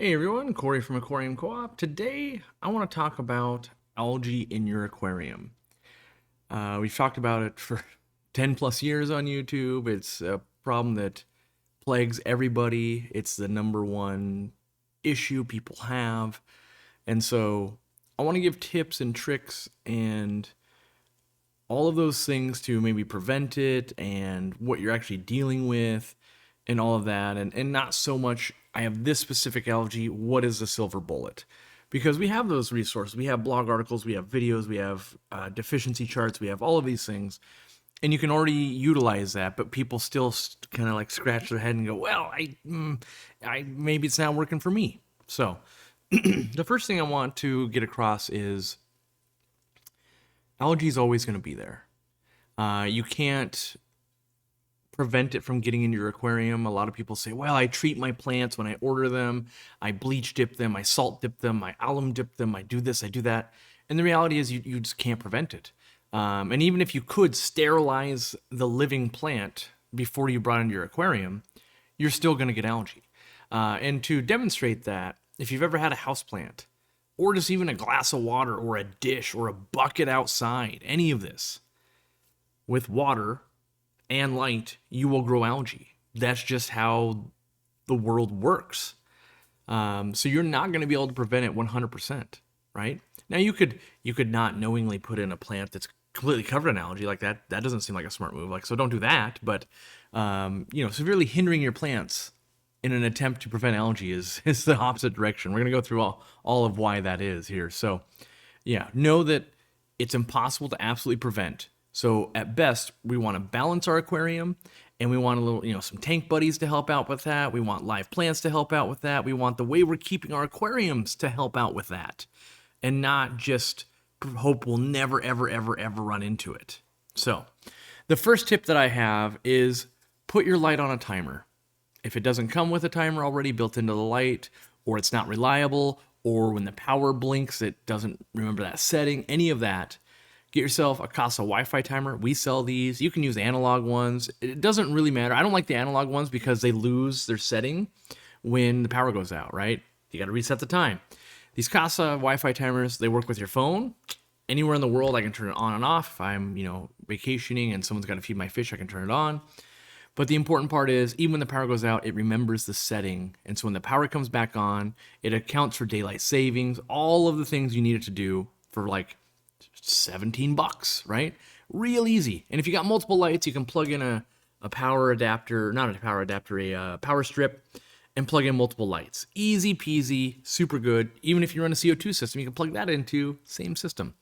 Hey everyone, Corey from Aquariumcoop. Today I want to talk about algae in your aquarium. We've talked about it for 10 plus years on YouTube. It's a problem that plagues everybody. It's the number one issue people have. And so I want to give tips and tricks and all of those things to maybe prevent it and what you're actually dealing with and all of that. And not so much, I have this specific algae, what is the silver bullet? Because we have those resources. We have blog articles, we have videos, we have deficiency charts, we have all of these things. And you can already utilize that, but people still kind of like scratch their head and go, well, I maybe it's not working for me. So the first thing I want to get across is algae is always going to be there. You can't prevent it from getting into your aquarium. A lot of people say, well, I treat my plants when I order them. I bleach dip them, I salt dip them, I alum dip them, I do this, I do that. And the reality is you just can't prevent it. And even if you could sterilize the living plant before you brought into your aquarium, you're still going to get algae. And to demonstrate that, if you've ever had a house plant, or just even a glass of water, or a dish, or a bucket outside, any of this, with water and light, you will grow algae. That's just how the world works. So you're not going to be able to prevent it 100%, right? Now you could not knowingly put in a plant that's completely covered in algae like that. That doesn't seem like a smart move. So don't do that. But severely hindering your plants in an attempt to prevent algae is the opposite direction. We're going to go through all of why that is here. So yeah, know that it's impossible to absolutely prevent. So at best, we want to balance our aquarium, and we want a little, some tank buddies to help out with that. We want live plants to help out with that. We want the way we're keeping our aquariums to help out with that, and not just hope we'll never, ever, ever, ever run into it. So the first tip that I have is put your light on a timer. If it doesn't come with a timer already built into the light, or it's not reliable, or when the power blinks, it doesn't remember that setting, any of that, get yourself a Casa Wi-Fi timer. We sell these. You can use analog ones. It doesn't really matter. I don't like the analog ones because they lose their setting when the power goes out, right? You got to reset the time. These Casa Wi-Fi timers, they work with your phone. Anywhere in the world, I can turn it on and off. If I'm, vacationing and someone's got to feed my fish, I can turn it on. But the important part is, even when the power goes out, it remembers the setting. And so when the power comes back on, it accounts for daylight savings, all of the things you need it to do for like $17, right? Real easy. And if you got multiple lights, you can plug in a power adapter, not a power adapter, a power strip, and plug in multiple lights. Easy peasy, super good. Even if you run a CO2 system, you can plug that into same system.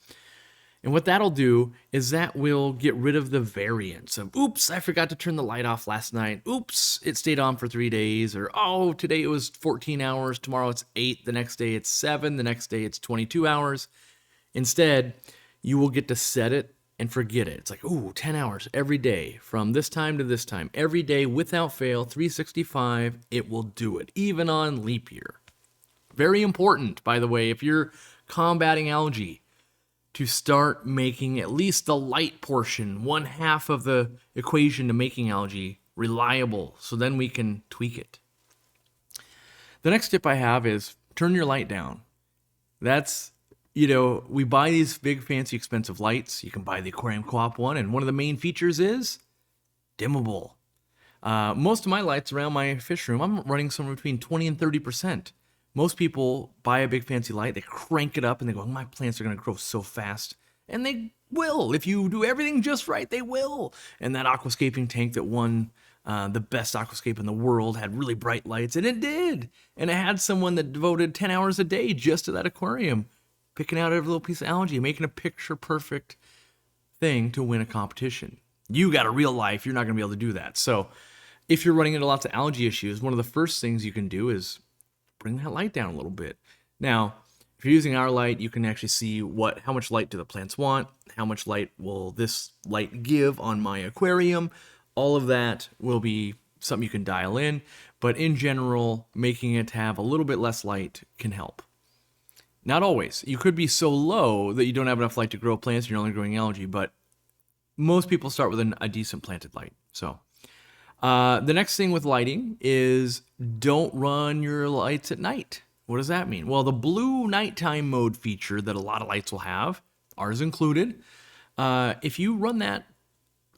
And what that'll do is that will get rid of the variance of, oops, I forgot to turn the light off last night. Oops, it stayed on for 3 days. Or, oh, today it was 14 hours. Tomorrow it's 8. The next day it's 7. The next day it's 22 hours. Instead, you will get to set it and forget it. It's like, ooh, 10 hours every day from this time to this time. Every day without fail, 365, it will do it, even on leap year. Very important, by the way, if you're combating algae, to start making at least the light portion, one half of the equation to making algae, reliable, so then we can tweak it. The next tip I have is turn your light down. That's, we buy these big, fancy, expensive lights. You can buy the Aquariumcoop one, and one of the main features is dimmable. Most of my lights around my fish room, I'm running somewhere between 20 and 30%. Most people buy a big fancy light, they crank it up, and they go, my plants are going to grow so fast. And they will. If you do everything just right, they will. And that aquascaping tank that won the best aquascape in the world had really bright lights, and it did. And it had someone that devoted 10 hours a day just to that aquarium, picking out every little piece of algae, making a picture-perfect thing to win a competition. You got a real life, you're not going to be able to do that. So if you're running into lots of algae issues, one of the first things you can do is bring that light down a little bit. Now, if you're using our light, you can actually see how much light do the plants want, how much light will this light give on my aquarium. All of that will be something you can dial in, but in general, making it have a little bit less light can help. Not always. You could be so low that you don't have enough light to grow plants and you're only growing algae, but most people start with a decent planted light. So the next thing with lighting is don't run your lights at night. What does that mean? Well, the blue nighttime mode feature that a lot of lights will have, ours included, if you run that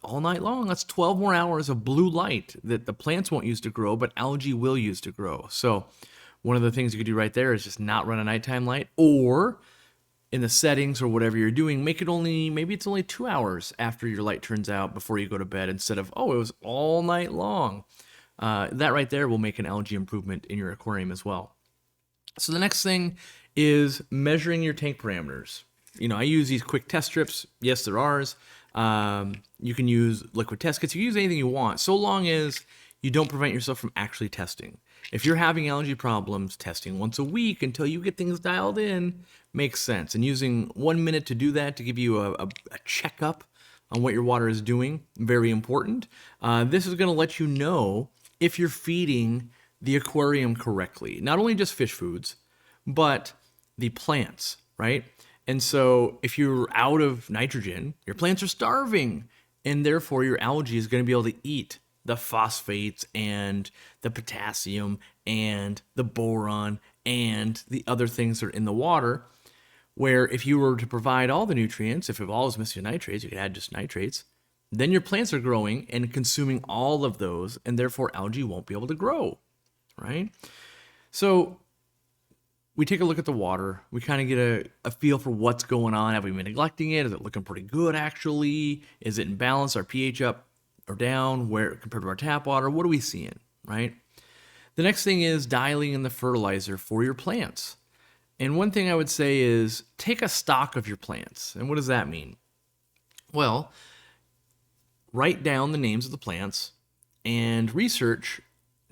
all night long, that's 12 more hours of blue light that the plants won't use to grow, but algae will use to grow. So one of the things you could do right there is just not run a nighttime light, or in the settings or whatever you're doing, make it maybe it's only 2 hours after your light turns out before you go to bed, instead of, oh, it was all night long. That right there will make an algae improvement in your aquarium as well. So the next thing is measuring your tank parameters. I use these quick test strips. Yes, they're ours. You can use liquid test kits. You can use anything you want, so long as you don't prevent yourself from actually testing. If you're having algae problems, testing once a week until you get things dialed in makes sense. And using 1 minute to do that, to give you a checkup on what your water is doing, very important. This is going to let you know if you're feeding the aquarium correctly. Not only just fish foods, but the plants, right? And so if you're out of nitrogen, your plants are starving, and therefore your algae is going to be able to eat the phosphates and the potassium and the boron and the other things that are in the water, where if you were to provide all the nutrients, if it all was missing nitrates, you could add just nitrates, then your plants are growing and consuming all of those, and therefore algae won't be able to grow, right? So we take a look at the water. We kind of get a feel for what's going on. Have we been neglecting it? Is it looking pretty good, actually? Is it in balance? Our pH up or down where compared to our tap water? What are we seeing, right? The next thing is dialing in the fertilizer for your plants. And one thing I would say is take a stock of your plants. And what does that mean? Well, write down the names of the plants and research,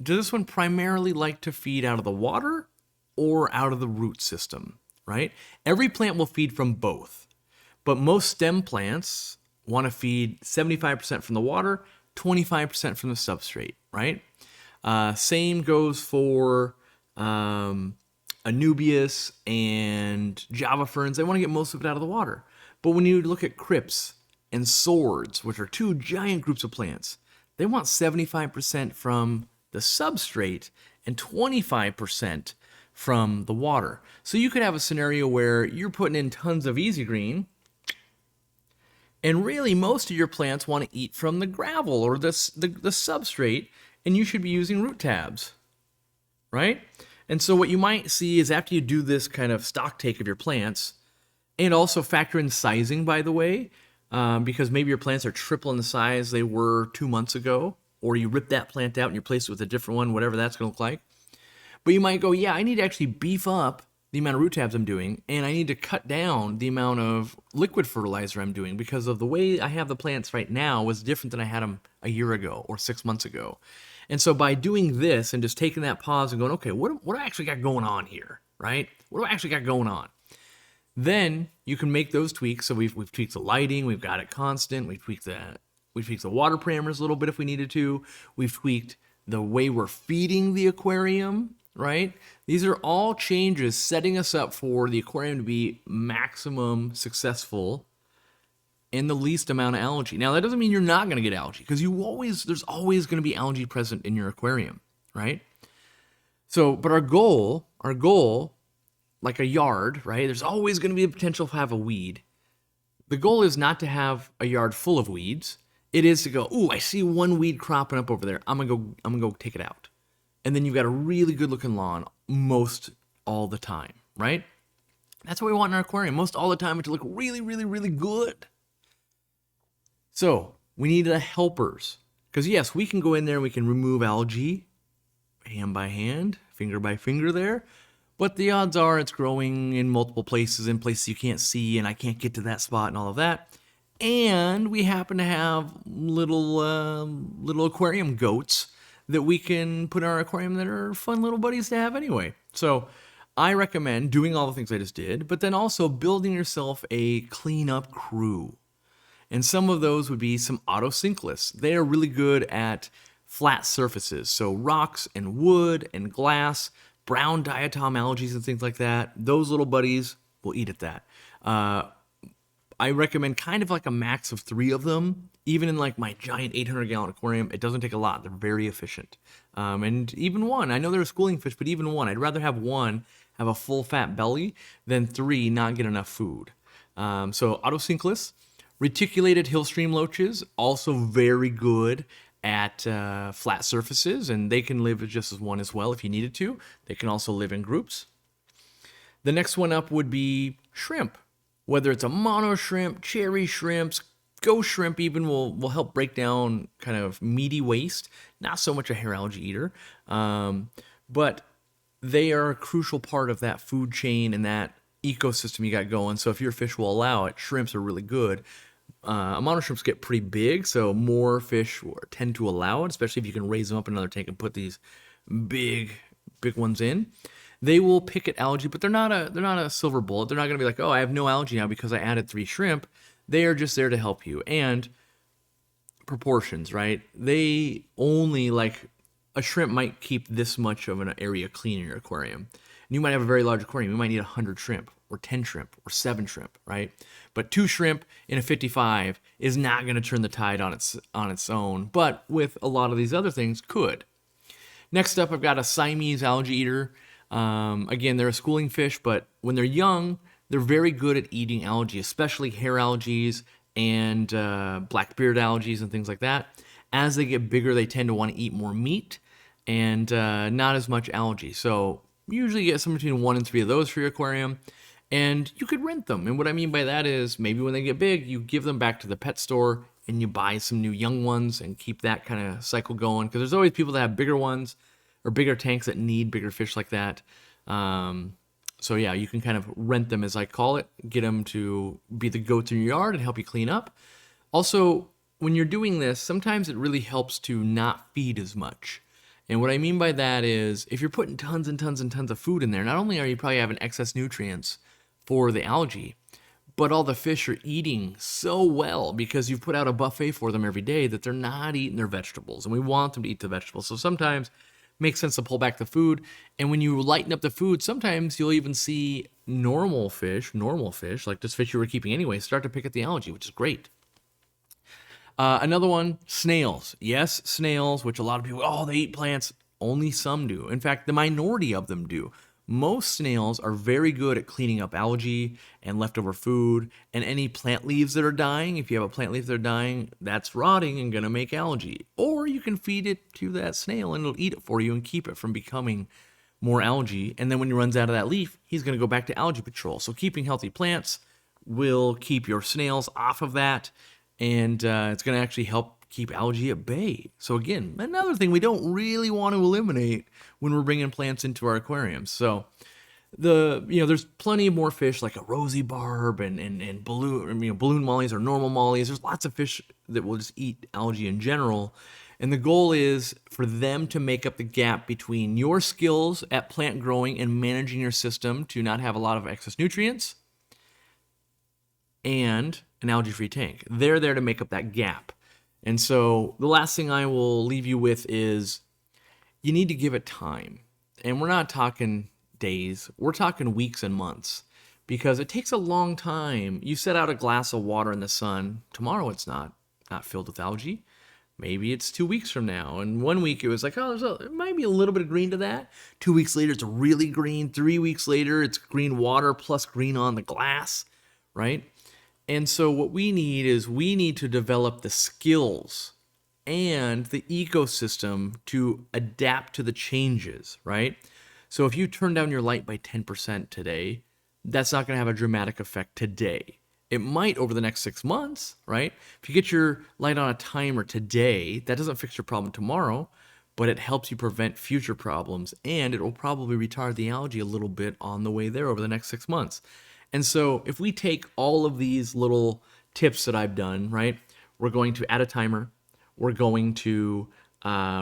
does this one primarily like to feed out of the water or out of the root system, right? Every plant will feed from both, but most stem plants want to feed 75% from the water, 25% from the substrate, right? Same goes for Anubias and Java ferns. They want to get most of it out of the water. But when you look at crypts and swords, which are two giant groups of plants, they want 75% from the substrate and 25% from the water. So you could have a scenario where you're putting in tons of easy green, and really most of your plants want to eat from the gravel or the substrate, and you should be using root tabs, right? And so what you might see is, after you do this kind of stock take of your plants, and also factor in sizing, by the way, because maybe your plants are tripling the size they were 2 months ago, or you rip that plant out and you replace it with a different one, whatever that's going to look like. But you might go, yeah, I need to actually beef up the amount of root tabs I'm doing, and I need to cut down the amount of liquid fertilizer I'm doing, because of the way I have the plants right now was different than I had them a year ago or 6 months ago. And so by doing this and just taking that pause and going, okay, what do I actually got going on here, right? What do I actually got going on? Then you can make those tweaks. So we've tweaked the lighting, we've got it constant, we've tweaked the water parameters a little bit if we needed to, we've tweaked the way we're feeding the aquarium, right? These are all changes setting us up for the aquarium to be maximum successful in the least amount of algae. Now, that doesn't mean you're not going to get algae, because there's always going to be algae present in your aquarium, right? So, but our goal, like a yard, right? There's always going to be a potential to have a weed. The goal is not to have a yard full of weeds. It is to go, ooh, I see one weed cropping up over there. I'm gonna go take it out. And then you've got a really good looking lawn most all the time, right? That's what we want in our aquarium. Most all the time, it to look really, really, really good. So we need the helpers. Because yes, we can go in there and we can remove algae hand by hand, finger by finger there. But the odds are it's growing in multiple places, in places you can't see, and I can't get to that spot and all of that. And we happen to have little aquarium goats that we can put in our aquarium that are fun little buddies to have anyway. So I recommend doing all the things I just did, but then also building yourself a cleanup crew. And some of those would be some autosynclists. They are really good at flat surfaces, so rocks and wood and glass, brown diatom algae and things like that. Those little buddies will eat at that. I recommend kind of like a max of 3 of them. Even in like my giant 800-gallon aquarium, it doesn't take a lot. They're very efficient. And even one, I know they're schooling fish, but even one, I'd rather have one have a full fat belly than three not get enough food. So Autosynclus, reticulated hill stream loaches, also very good at flat surfaces, and they can live just as one as well if you needed to. They can also live in groups. The next one up would be shrimp. Whether it's a mono shrimp, cherry shrimps, ghost shrimp even will help break down kind of meaty waste. Not so much a hair algae eater, but they are a crucial part of that food chain and that ecosystem you got going. So if your fish will allow it, shrimps are really good. Mono shrimps get pretty big, so more fish tend to allow it, especially if you can raise them up in another tank and put these big ones in. They will pick at algae, but they're not a silver bullet. They're not going to be like, oh, I have no algae now because I added 3 shrimp. They are just there to help you. And proportions, right? They only, like, a shrimp might keep this much of an area clean in your aquarium. And you might have a very large aquarium. You might need 100 shrimp or 10 shrimp or 7 shrimp, right? But 2 shrimp in a 55 is not going to turn the tide on its own, but with a lot of these other things could. Next up, I've got a Siamese algae eater. Again, they're a schooling fish, but when they're young, they're very good at eating algae, especially hair algae and blackbeard algae and things like that. As they get bigger, they tend to want to eat more meat and not as much algae. So you usually get somewhere between 1 and 3 of those for your aquarium, and you could rent them. And what I mean by that is maybe when they get big, you give them back to the pet store and you buy some new young ones and keep that kind of cycle going, because there's always people that have bigger ones or bigger tanks that need bigger fish like that. So yeah, you can kind of rent them, as I call it, get them to be the goats in your yard and help you clean up. Also, when you're doing this, sometimes it really helps to not feed as much. And what I mean by that is if you're putting tons and tons and tons of food in there, not only are you probably having excess nutrients for the algae, but all the fish are eating so well because you've put out a buffet for them every day that they're not eating their vegetables. And we want them to eat the vegetables. So sometimes it makes sense to pull back the food. And when you lighten up the food, sometimes you'll even see normal fish, like this fish you were keeping anyway, start to pick at the algae, which is great. Another one, snails. Yes, snails, which a lot of people, oh, they eat plants. Only some do. In fact, the minority of them do. Most snails are very good at cleaning up algae and leftover food and any plant leaves that are dying. If you have a plant leaf that are dying, that's rotting and going to make algae. Or you can feed it to that snail and it'll eat it for you and keep it from becoming more algae. And then when he runs out of that leaf, he's going to go back to algae patrol. So keeping healthy plants will keep your snails off of that, and it's going to actually help keep algae at bay. So again, another thing we don't really want to eliminate when we're bringing plants into our aquariums. So there's plenty more fish like a rosy barb and balloon mollies or normal mollies. There's lots of fish that will just eat algae in general. And the goal is for them to make up the gap between your skills at plant growing and managing your system to not have a lot of excess nutrients and an algae-free tank. They're there to make up that gap. And so the last thing I will leave you with is you need to give it time. And we're not talking days, we're talking weeks and months, because it takes a long time. You set out a glass of water in the sun. Tomorrow it's not filled with algae. Maybe it's 2 weeks from now. And 1 week it was like, oh, it might be a little bit of green to that. 2 weeks later, it's really green. 3 weeks later, it's green water plus green on the glass, right? And so what we need to develop the skills and the ecosystem to adapt to the changes, right? So if you turn down your light by 10% today, that's not going to have a dramatic effect today. It might over the next 6 months, right? If you get your light on a timer today, that doesn't fix your problem tomorrow, but it helps you prevent future problems, and it will probably retard the algae a little bit on the way there over the next 6 months. And so if we take all of these little tips that I've done, right, we're going to add a timer. We're going to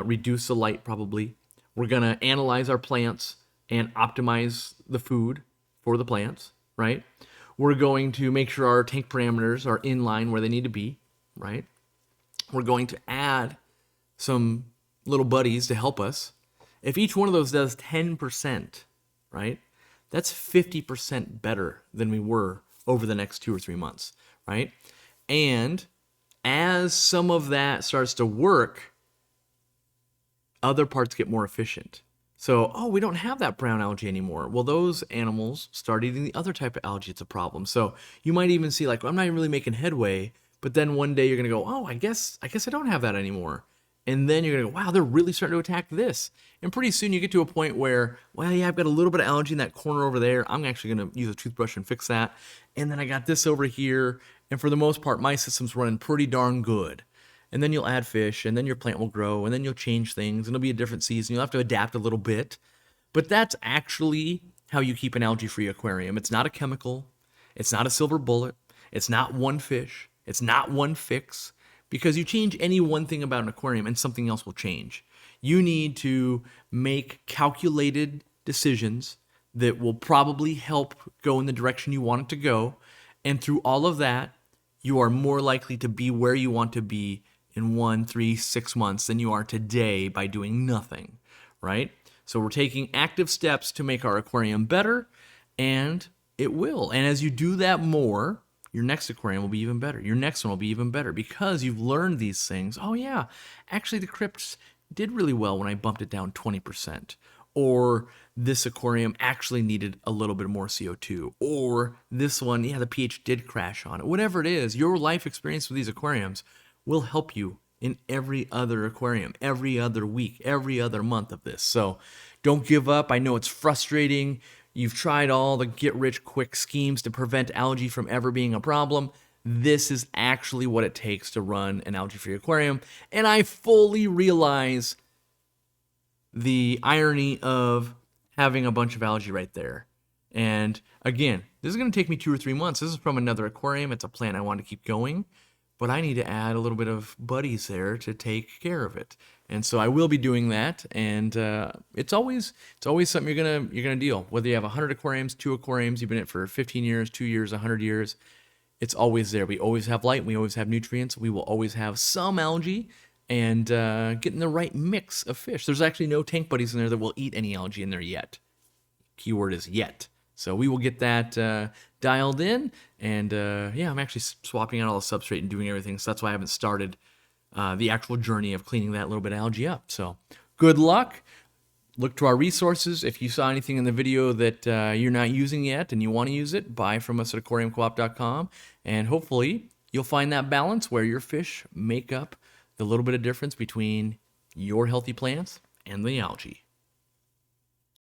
reduce the light probably. We're going to analyze our plants and optimize the food for the plants, right? We're going to make sure our tank parameters are in line where they need to be, right? We're going to add some little buddies to help us. If each one of those does 10%, right? That's 50% better than we were over the next 2 or 3 months, right? And as some of that starts to work, other parts get more efficient. So, oh, we don't have that brown algae anymore. Well, those animals start eating the other type of algae. It's a problem. So you might even see like, well, I'm not even really making headway. But then one day you're gonna go, oh, I guess I don't have that anymore. And then you're gonna go, wow, they're really starting to attack this. And pretty soon you get to a point where, well, yeah, I've got a little bit of algae in that corner over there. I'm actually gonna use a toothbrush and fix that. And then I got this over here. And for the most part, my system's running pretty darn good. And then you'll add fish, and then your plant will grow, and then you'll change things, and it'll be a different season. You'll have to adapt a little bit. But that's actually how you keep an algae-free aquarium. It's not a chemical. It's not a silver bullet. It's not one fish. It's not one fix. Because you change any one thing about an aquarium, and something else will change. You need to make calculated decisions that will probably help go in the direction you want it to go. And through all of that, you are more likely to be where you want to be in 1, 3, 6 months than you are today by doing nothing, right? So we're taking active steps to make our aquarium better, and it will. And as you do that more, your next aquarium will be even better. Your next one will be even better because you've learned these things. Oh yeah, actually the crypts did really well when I bumped it down 20%. Or this aquarium actually needed a little bit more CO2. Or this one, yeah, the pH did crash on it. Whatever it is, your life experience with these aquariums will help you in every other aquarium, every other week, every other month of this. So don't give up. I know it's frustrating. You've tried all the get-rich-quick schemes to prevent algae from ever being a problem. This is actually what it takes to run an algae-free aquarium. And I fully realize the irony of having a bunch of algae right there. And again, this is going to take me 2 or 3 months. This is from another aquarium. It's a plant I want to keep going. But I need to add a little bit of buddies there to take care of it, and so I will be doing that. And it's always something you're gonna deal. Whether you have 100 aquariums, 2 aquariums, you've been in it for 15 years, 2 years, 100 years, it's always there. We always have light. We always have nutrients. We will always have some algae, and getting the right mix of fish. There's actually no tank buddies in there that will eat any algae in there yet. Keyword is yet. So we will get that dialed in, and yeah, I'm actually swapping out all the substrate and doing everything, so that's why I haven't started the actual journey of cleaning that little bit of algae up. So good luck. Look to our resources. If you saw anything in the video that you're not using yet and you want to use it, buy from us at aquariumcoop.com, and hopefully you'll find that balance where your fish make up the little bit of difference between your healthy plants and the algae.